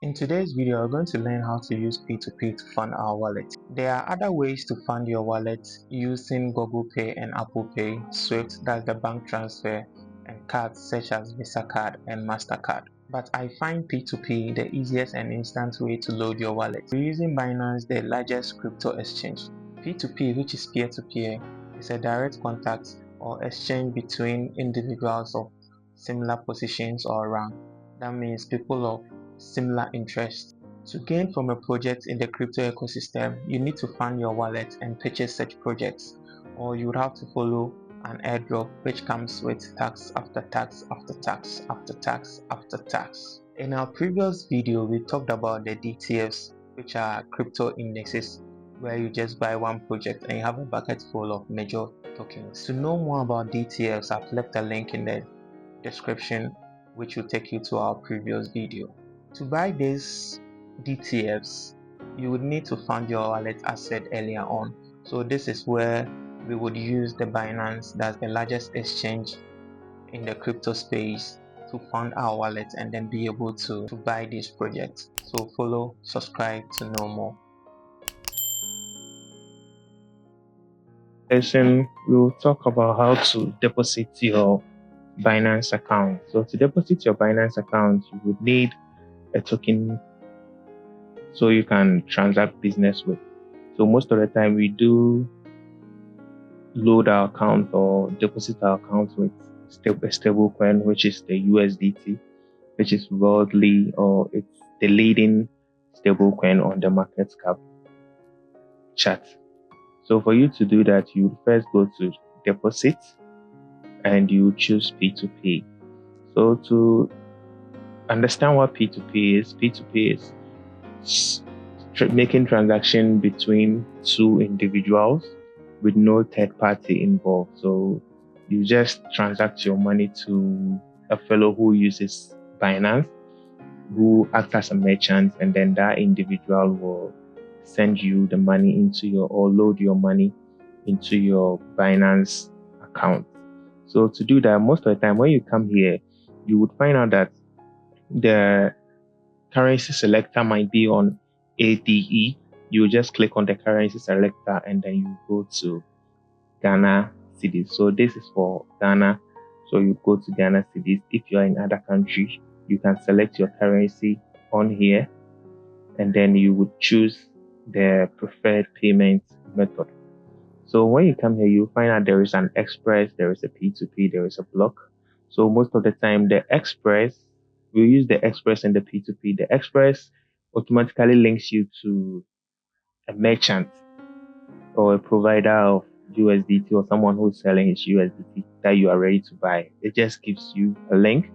In today's video, we're going to learn how to use P2P to fund our wallet. There are other ways to fund your wallet using Google Pay and Apple Pay, Swift, that's the bank transfer, and cards such as Visa card and MasterCard. But I find P2P the easiest and instant way to load your wallet. We're using Binance, the largest crypto exchange. P2P, which is peer-to-peer, is a direct contact or exchange between individuals of similar positions or rank. That means people of similar interests. To gain from a project in the crypto ecosystem, you need to fund your wallet and purchase such projects, or you would have to follow an airdrop which comes with tax after tax after tax after tax after tax. In our previous video, we talked about the DTFs, which are crypto indexes, where you just buy one project and you have a bucket full of major tokens. To know more about DTFs, I've left a link in the description which will take you to our previous video. To buy these DTFs, you would need to fund your wallet as said earlier on. So this is where we would use the Binance, that's the largest exchange in the crypto space, to fund our wallet and then be able to buy these projects. So follow, subscribe to know more. Session, we'll talk about how to deposit your Binance account. So to deposit your Binance account, you would need a token so you can transact business with. So most of the time we do load our account or deposit our account with a stable coin, which is the USDT, which is worldly, or it's the leading stable coin on the market cap chart. So for you to do that, you first go to deposit and you choose P2P. So to understand what P2P is making transaction between two individuals with no third party involved. So you just transact your money to a fellow who uses Binance, who acts as a merchant, and then that individual will send you the money into your, or load your money into your Binance account. So to do that, most of the time when you come here, you would find out that the currency selector might be on ADE. You just click on the currency selector and then you go to Ghana cedis. So this is for Ghana. So you go to Ghana cedis. If you are in other countries, you can select your currency on here and then you would choose the preferred payment method. So when you come here, you find out there is an Express, there is a P2P, there is a block. So most of the time, the Express, we use the Express and the P2P. The Express automatically links you to a merchant or a provider of USDT or someone who's selling his USDT that you are ready to buy. It just gives you a link,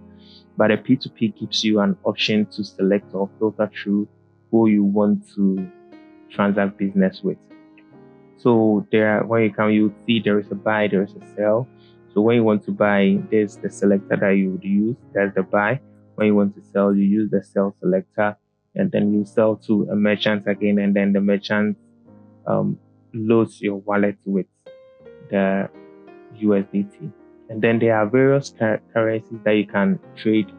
but a P2P gives you an option to select or filter through who you want to transact business with. So there, when you come, you see there is a buy, there is a sell. So when you want to buy, there's the selector that you would use. That's the buy. When you want to sell, you use the sell selector, and then you sell to a merchant again, and then the merchant loads your wallet with the USDT. And then there are various currencies that you can trade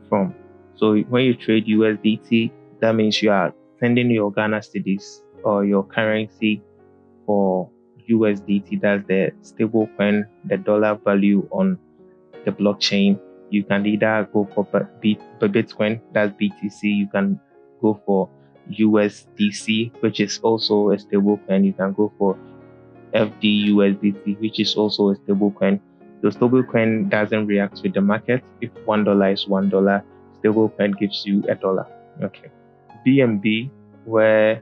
from. So when you trade USDT, that means you are sending your Ghana cedis or your currency for USDT, that's the stable coin, the dollar value on the blockchain. You can either go for Bitcoin, that's BTC. You can go for USDC, which is also a stable coin. You can go for FDUSDT, which is also a stable coin. The stable coin doesn't react with the market. If $1 is $1, stable coin gives you $1. Okay. BNB, where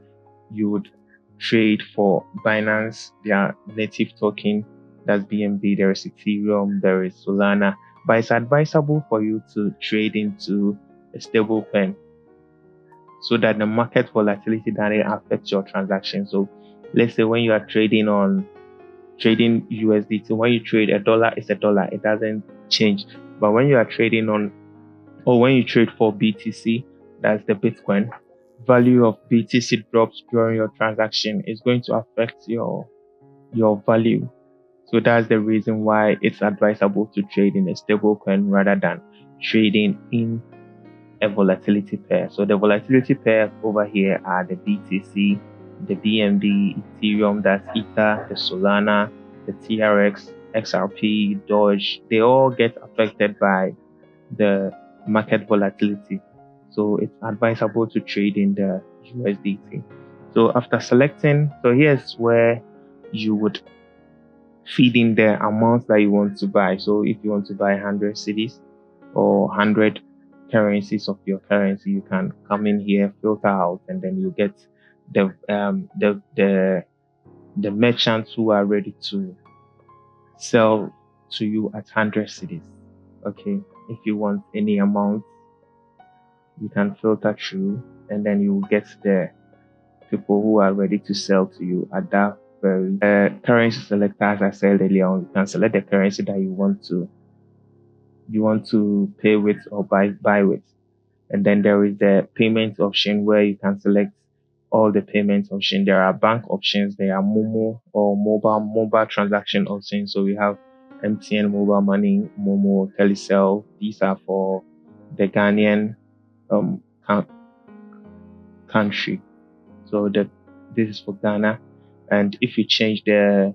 you would trade for Binance, their native token, that's BNB. There is Ethereum, there is Solana, but it's advisable for you to trade into a stable coin so that the market volatility doesn't affect your transaction. So let's say when you are trading USDT, when you trade $1, it's $1, it doesn't change. But when you are trading on, or when you trade for BTC, that's the Bitcoin, value of BTC drops during your transaction, is going to affect your value. So that's the reason why it's advisable to trade in a stable coin rather than trading in a volatility pair. So the volatility pair over here are the BTC, the BNB, Ethereum, that's Ether, the Solana, the TRX, XRP, Doge. They all get affected by the market volatility. So it's advisable to trade in the USDT. So after selecting, so here's where you would feed in the amounts that you want to buy. So if you want to buy 100 cities or 100 currencies of your currency, you can come in here, filter out, and then you get the merchants who are ready to sell to you at 100 cities. Okay, if you want any amount, you can filter through, and then you will get the people who are ready to sell to you at that very currency selector. As I said earlier on, you can select the currency that you want to pay with or buy with. And then there is the payment option where you can select all the payment options. There are bank options, there are Momo or mobile transaction options. So we have MTN mobile money, Momo, Telecel. These are for the Ghanaian country. So this is for Ghana. And if you change the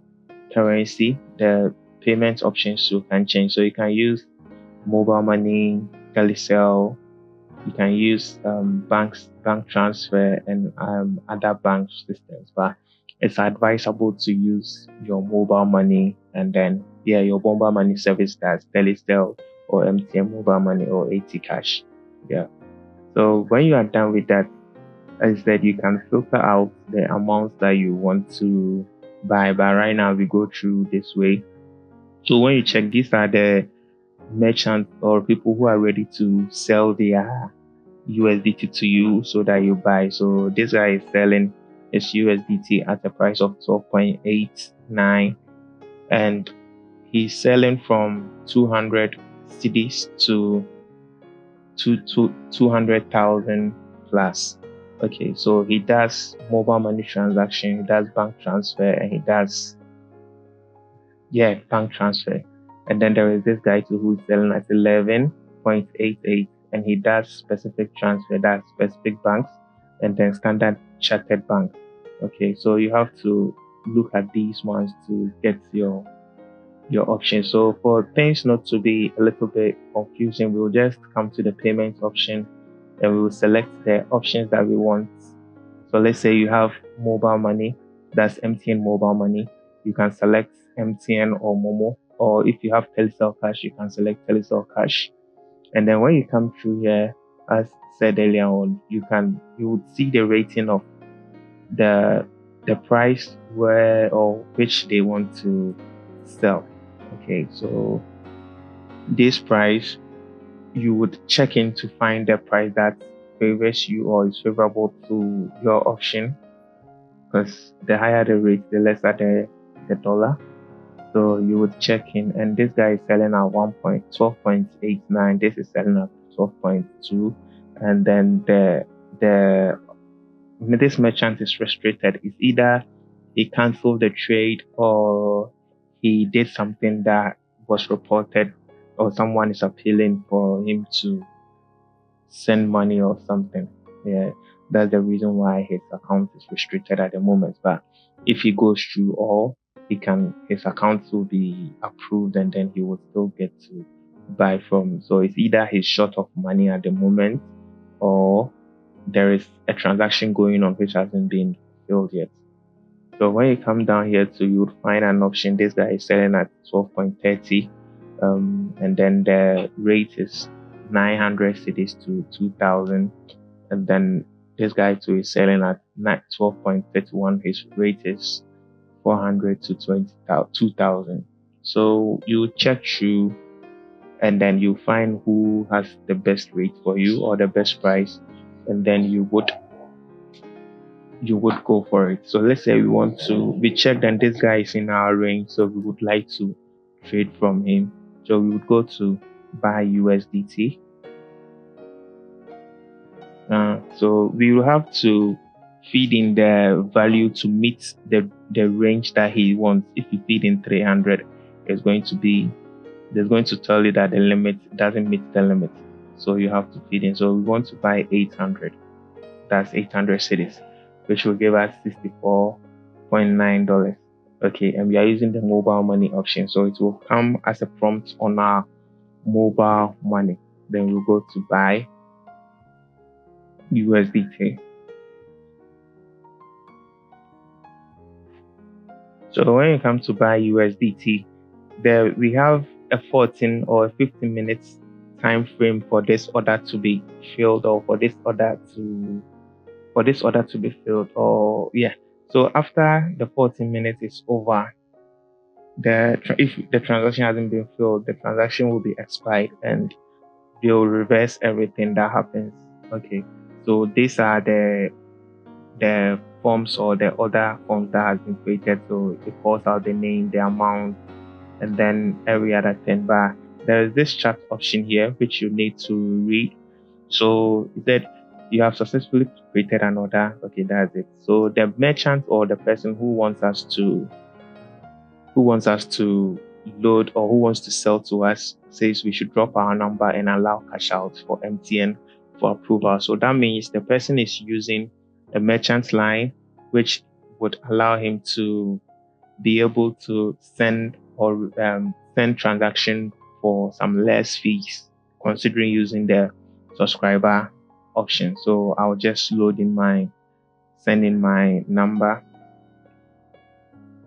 currency, the payment options you can change. So you can use mobile money, Telecel. You can use bank transfer and other bank systems. But it's advisable to use your mobile money, and then your mobile money service, that's Telecel or MTN mobile money or AT Cash. Yeah. So when you are done with that, as I said, you can filter out the amounts that you want to buy. But right now we go through this way. So when you check, these are the merchants or people who are ready to sell their USDT to you so that you buy. So this guy is selling his USDT at a price of 12.89, and he's selling from 200 cedis to 200,000 plus. Okay, so he does mobile money transaction, he does bank transfer, and he does bank transfer. And then there is this guy too who's selling at 11.88, and he does specific transfer, that's specific banks, and then Standard Chartered Bank. Okay, so you have to look at these ones to get your options. So for things not to be a little bit confusing, we'll just come to the payment option and we will select the options that we want. So let's say you have mobile money, that's MTN mobile money. You can select MTN or Momo, or if you have Telecel Cash, you can select Telecel Cash. And then when you come through here, as said earlier on, you would see the rating of the price where or which they want to sell. Okay, so this price, you would check in to find the price that favors you or is favorable to your option, because the higher the rate, the lesser the dollar. So you would check in, and this guy is selling at 12.89. This is selling at 12.2, and then this merchant is frustrated. It's either he canceled the trade or he did something that was reported, or someone is appealing for him to send money or something. Yeah, that's the reason why his account is restricted at the moment. But if he goes through all, his account will be approved, and then he will still get to buy from. So it's either he's short of money at the moment, or there is a transaction going on which hasn't been filled yet. So when you come down here you would find an option. This guy is selling at 12.30, and then the rate is 900 cedis to 2,000, and then this guy too is selling at 12.31. His rate is 400 to 2,000. So you check through, and then you find who has the best rate for you or the best price, and then you would go for it. So let's say we checked and this guy is in our range, so we would like to trade from him. So we would go to buy USDT. So we will have to feed in the value to meet the range that he wants. If you feed in 300, there's going to tell you that the limit doesn't meet the limit. So you have to feed in. So we want to buy 800. That's 800 cedis, which will give us $64.9. Okay, and we are using the mobile money option. So it will come as a prompt on our mobile money. Then we'll go to buy USDT. So when you come to buy USDT, there we have a 14 or a 15 minutes time frame for this order to be filled, or for this order to be filled, or yeah. So after the 14 minutes is over, if the transaction hasn't been filled, the transaction will be expired and they'll reverse everything that happens. Okay. So these are the forms or the other forms that has been created. So it calls out the name, the amount, and then every other thing. But there is this chat option here which you need to read. So that you have successfully created an order. Okay, that's it. So the merchant or the person who wants us to load, or who wants to sell to us, says we should drop our number and allow cash out for MTN for approval. So that means the person is using a merchant line, which would allow him to be able to send or send transaction for some less fees, considering using the subscriber option. So I'll just send in my number.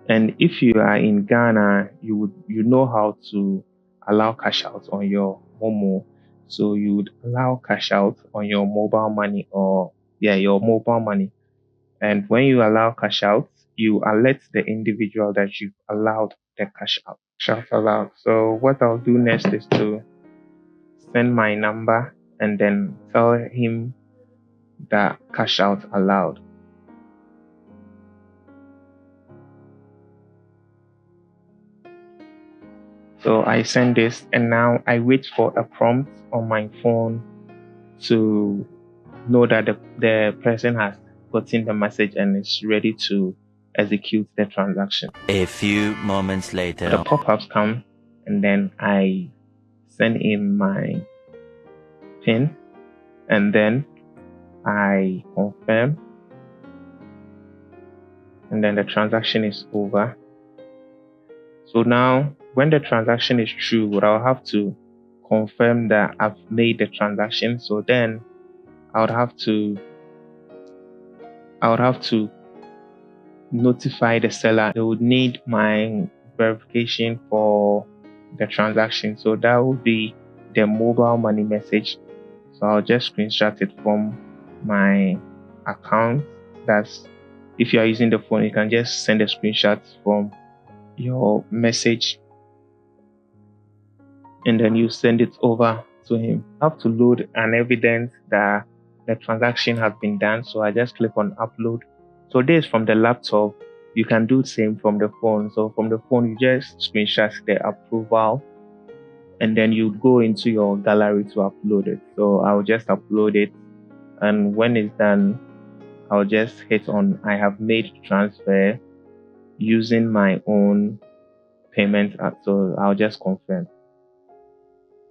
And if you are in Ghana, you know how to allow cash out on your Momo. So you would allow cash out on your mobile money, or your mobile money. And when you allow cash out, you alert the individual that you've allowed the cash out. Allowed. So what I'll do next is to send my number and then tell him that cash out allowed. So I send this, and now I wait for a prompt on my phone to know that the person has gotten the message and is ready to execute the transaction. A few moments later, the pop-ups come, and then I send in my PIN, and then I confirm, and then the transaction is over. So now, when the transaction is true, I'll have to confirm that I've made the transaction. So then I would have to notify the seller. They would need my verification for the transaction. So that would be the mobile money message. So I'll just screenshot it from my account. That's if you are using the phone, you can just send a screenshot from your message, and then you send it over to him. You have to load an evidence that the transaction has been done. So I just click on upload. So this is from the laptop. You can do the same from the phone. So from the phone, you just screenshot the approval, and then you go into your gallery to upload it. So I'll just upload it, and when it's done, I'll just hit on I have made transfer using my own payment app. So I'll just confirm.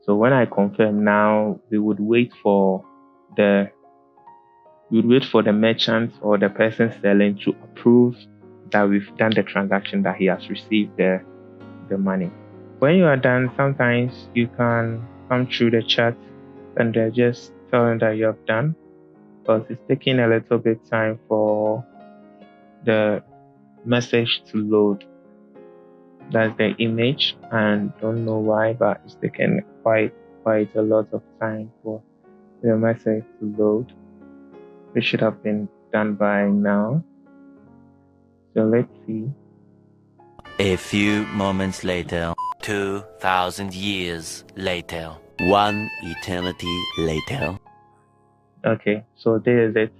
So when I confirm, now we would wait for the merchant or the person selling to approve that we've done the transaction, that he has received the money. When you are done, sometimes you can come through the chat and they're just telling that you have done, but it's taking a little bit time for the message to load. That's the image, and don't know why, but it's taken quite a lot of time for the message to load. It should have been done by now. So let's see. A few moments later, 2,000 years later, 1 eternity later. Okay, so there is it.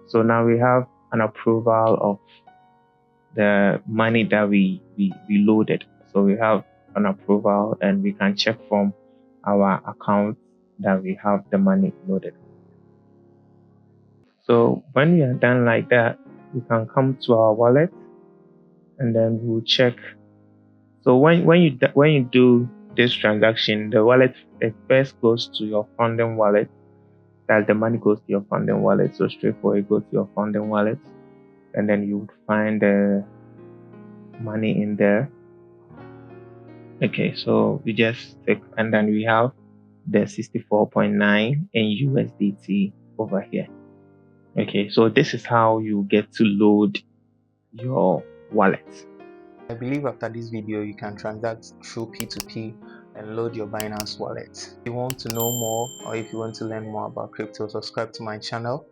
So now we have an approval of the money that we loaded. So we have an approval, and we can check from our account that we have the money loaded. So when we are done like that, we can come to our wallet, and then we'll check. So when you do this transaction, the wallet first goes to your funding wallet. That the money goes to your funding wallet. So straightforward, go to your funding wallet, and then you would find the money in there. Okay, so we just click, and then we have the 64.9 in USDT over here. Okay, so this is how you get to load your wallet. I believe after this video you can transact through P2P and load your Binance wallet. If you want to know more or if you want to learn more about crypto, subscribe to my channel.